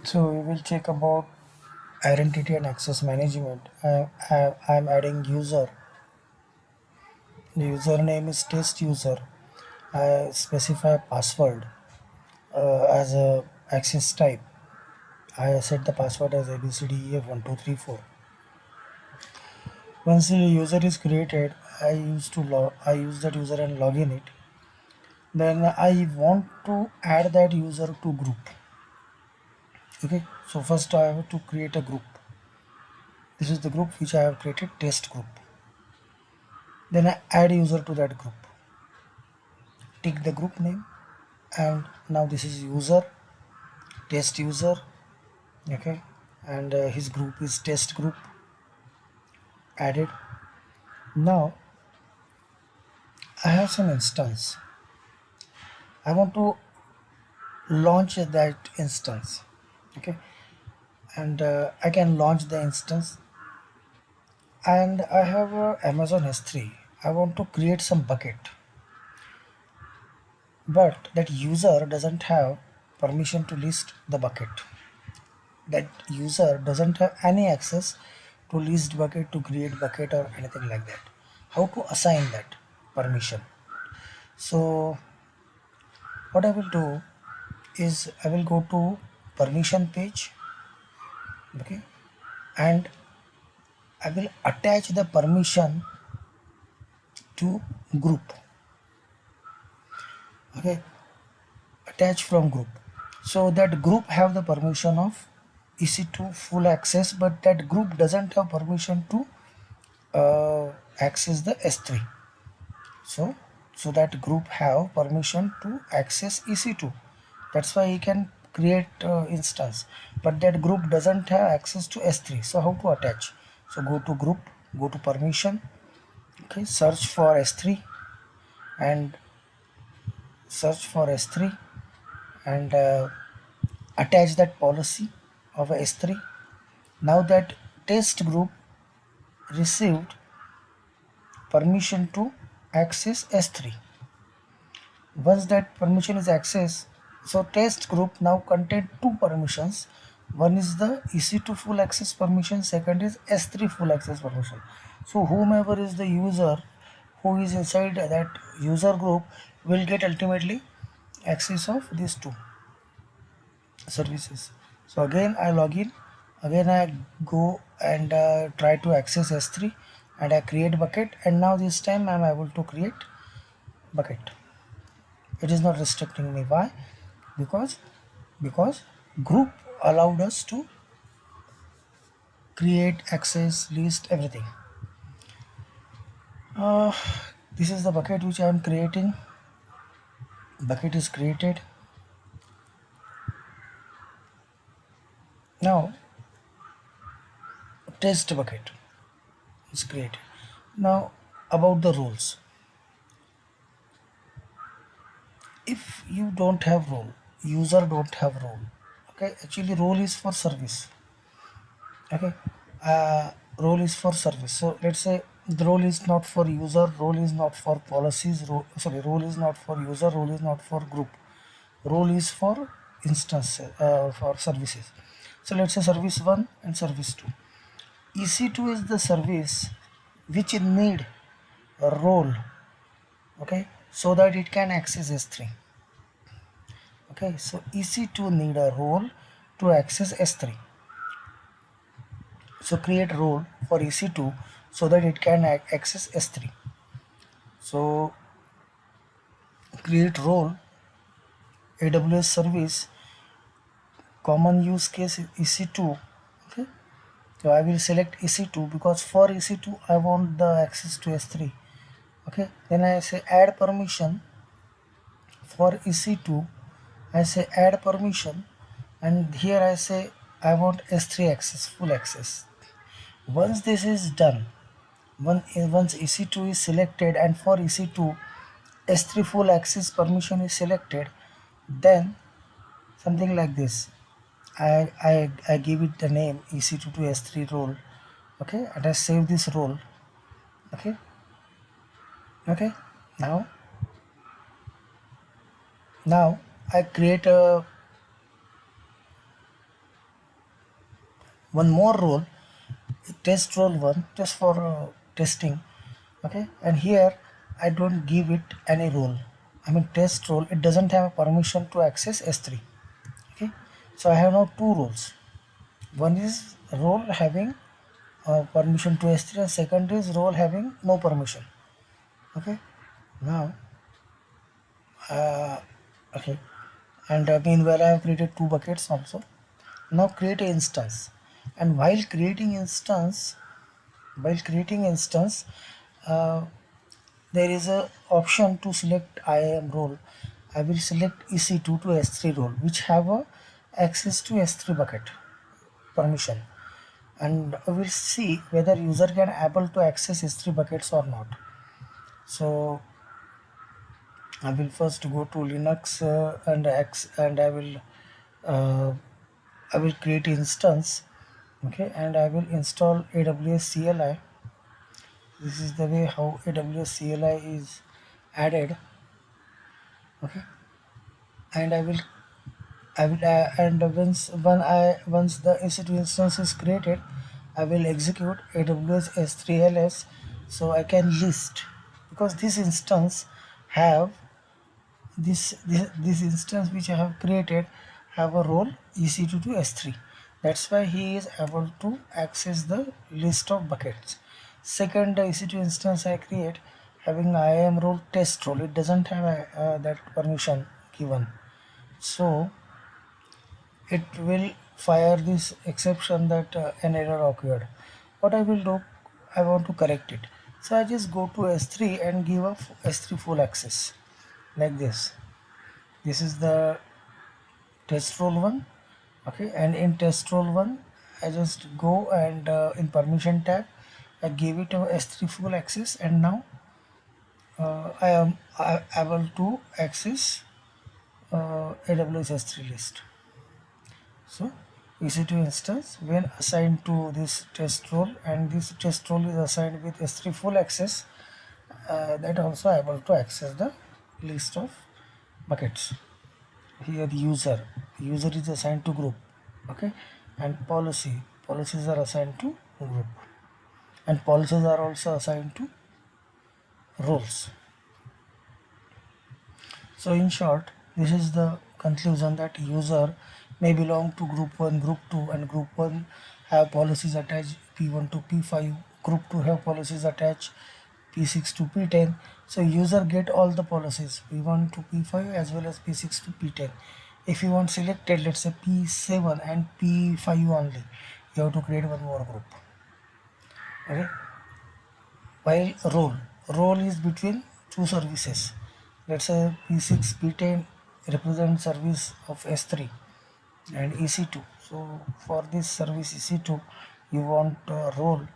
So we will check about identity and access management. I'm adding user. The username is test user. I specify password as a access type. I set the password as ABCDEF1234. Once the user is created, I use that user and log in it. Then I want to add that user to group. Okay, so first I have to create a group. This is the group which I have created, test group. Then I add user to that group. Take the group name, and now this is user, test user. Okay, and his group is test group. Added. Now I have some instance. I want to launch that instance. Okay, and I can launch the instance, and I have Amazon S3. I want to create some bucket, but that user doesn't have permission to list the bucket. That user doesn't have any access to list bucket, to create bucket, or anything like that. How to assign that permission? So what I will do is I will go to permission page. Okay, and I will attach the permission to group. Okay, attach from group, so that group have the permission of EC2 full access, but that group doesn't have permission to access the S3. So that group have permission to access EC2. That's why he can create instance, but that group doesn't have access to S3. So how to attach? So go to group, go to permission. Okay, search for S3 and search for S3 and attach that policy of S3. Now that test group received permission to access S3. Once that permission is accessed, so test group now contain two permissions. One is the EC2 full access permission, second is S3 full access permission. So whomever is the user who is inside that user group will get ultimately access of these two services. So again I log in, again I go and try to access S3, and I create bucket, and now this time I am able to create bucket. It is not restricting me. Why? Because because group allowed us to create, access, list, everything. uh, this is the bucket which I am creating. Bucket is created. Now test bucket is created. Now about the rules. If you don't have role, user don't have role. Okay, actually role is for service. Okay, role is for service. So let's say the role is not for user, role is not for policies, role is not for user, role is not for group, role is for instance, for services. So let's say service 1 and service 2. EC2 is the service which need a role, okay, so that it can access S3. Okay, so EC2 need a role to access S3. So create role for EC2 so that it can access S3. So create role, AWS service, common use case EC2. Okay, so I will select EC2 because for EC2 I want the access to S3. Okay, then I say add permission. For EC2 I say add permission, and here I say I want S3 access, full access. Once this is done, once EC2 is selected, and for EC2 S3 full access permission is selected, then something like this. I give it the name EC2 to S3 role. Okay, and I save this role. Okay, okay. Now I create a one more role, test role one, just for testing. Okay, and here I don't give it any role. I mean, test role, it doesn't have a permission to access S3. Okay, so I have now two roles. One is role having permission to S3, and second is role having no permission. Okay, now okay, and meanwhile I have created two buckets also. Now create an instance, and while creating instance, uh, there is a option to select IAM role. I will select EC2 to S3 role, which have a access to S3 bucket permission, and I will see whether user can able to access S3 buckets or not. So I will first go to Linux and X, and uh, I will create instance. Okay, and I will install AWS CLI. This is the way how AWS CLI is added. Okay, and and once the EC2 instance is created, I will execute AWS S3ls, so I can list, because this instance have this instance which I have created have a role EC2 to S3. That's why he is able to access the list of buckets. Second EC2 instance I create having IAM role test role. It doesn't have that permission given, so it will fire this exception that an error occurred. What I will do, I want to correct it. So I just go to S3 and give a S3 full access like this. This is the test role one. Okay, and in test role one, I just go and in permission tab, I give it a S3 full access, and now I am able to access AWS S3 list. So EC2 instance when assigned to this test role, and this test role is assigned with S3 full access, that also able to access the list of buckets. Here user is assigned to group. Okay, and policies are assigned to group, and policies are also assigned to roles. So in short, this is the conclusion, that user may belong to group 1, group 2, and group 1 have policies attached P1 to P5, group 2 have policies attached P6 to P10. So user get all the policies P1 to P5 as well as P6 to P10. If you want selected, let's say P7 and P5 only, you have to create one more group. Okay, while role is between two services. Let's say P6 P10 represent service of S3 and EC2. So for this service EC2, you want a role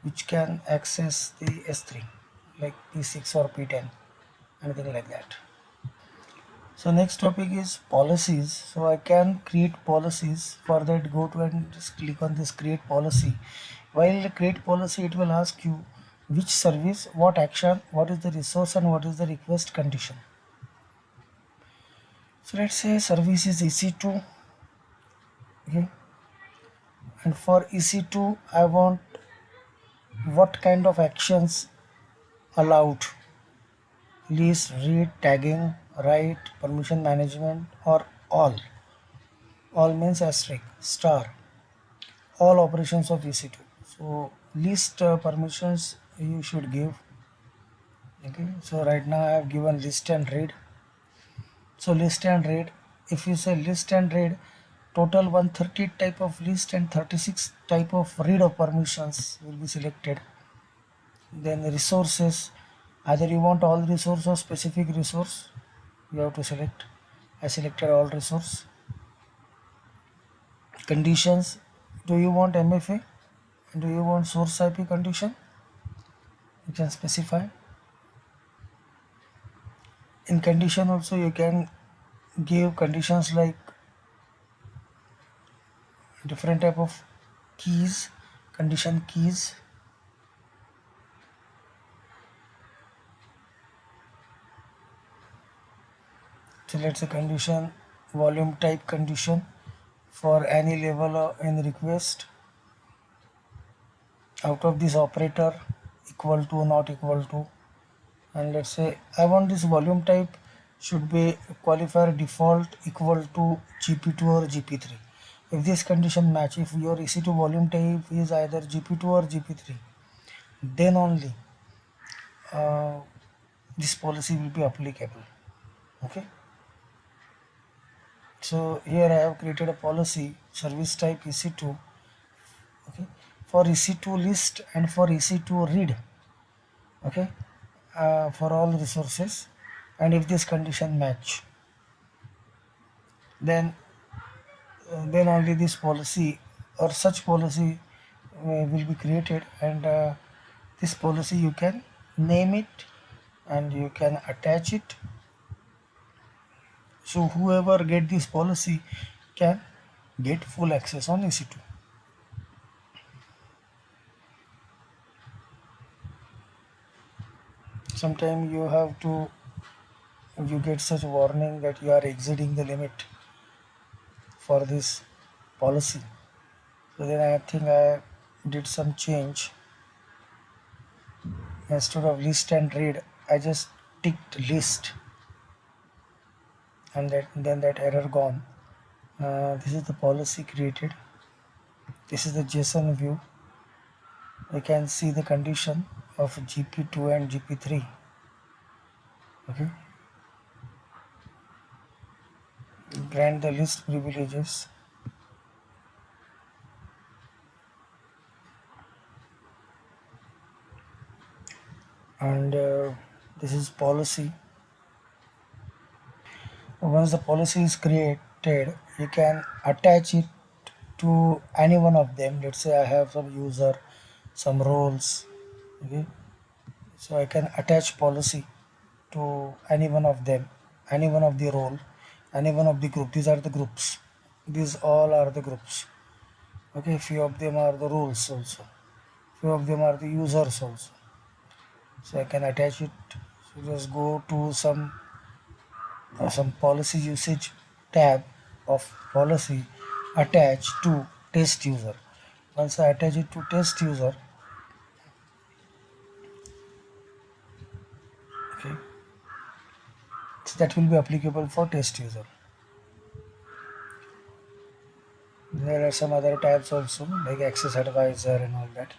which can access the S3 like P6 or P10, anything like that. So next topic is policies. So I can create policies. For that, go to and just click on this create policy. While create policy, it will ask you which service, what action, what is the resource, and what is the request condition. So let's say service is EC2. Okay, and for EC2, I want what kind of actions allowed: list, read, tagging, write, permission management, or all. All means asterisk, star, all operations of EC2. So list permissions you should give. Okay, so right now I have given list and read. So list and read, if you say list and read, total 130 type of list and 36 type of read of permissions will be selected. Then resources, either you want all resource or specific resource, you have to select. I selected all resource. Conditions, do you want MFA, do you want source IP condition, you can specify. In condition also you can give conditions like different type of keys, condition keys. So let's say condition volume type condition for any level in request. out of this operator equal to not equal to, and let's say I want this volume type should be qualifier default equal to GP2 or GP3. If this condition match, if your EC2 volume type is either GP2 or GP3, then only uh, this policy will be applicable. Okay, so here I have created a policy service type EC2, okay, for EC2 list and for EC2 read, okay, for all resources, and if this condition match, then then only this policy or such policy will be created, and this policy you can name it and you can attach it, so whoever get this policy can get full access on EC2. Sometimes you have to, you get such warning that you are exceeding the limit for this policy, so then I think I did some change. Instead of list and read, I just ticked list, and then that error gone. This is the policy created. This is the JSON view. You can see the condition of GP2 and GP3. Okay, grant the list privileges, and this is policy. Once the policy is created, you can attach it to any one of them. Let's say I have some user, some roles. Okay, so I can attach policy to any one of them, any one of the role, any one of the group. These are the groups. These all are the groups. Okay, few of them are the roles also. Few of them are the users also. So I can attach it. So just go to some policy usage tab of policy, attach to test user. Once I attach it to test user, okay, so that will be applicable for test user. There are some other tabs also like access advisor and all that.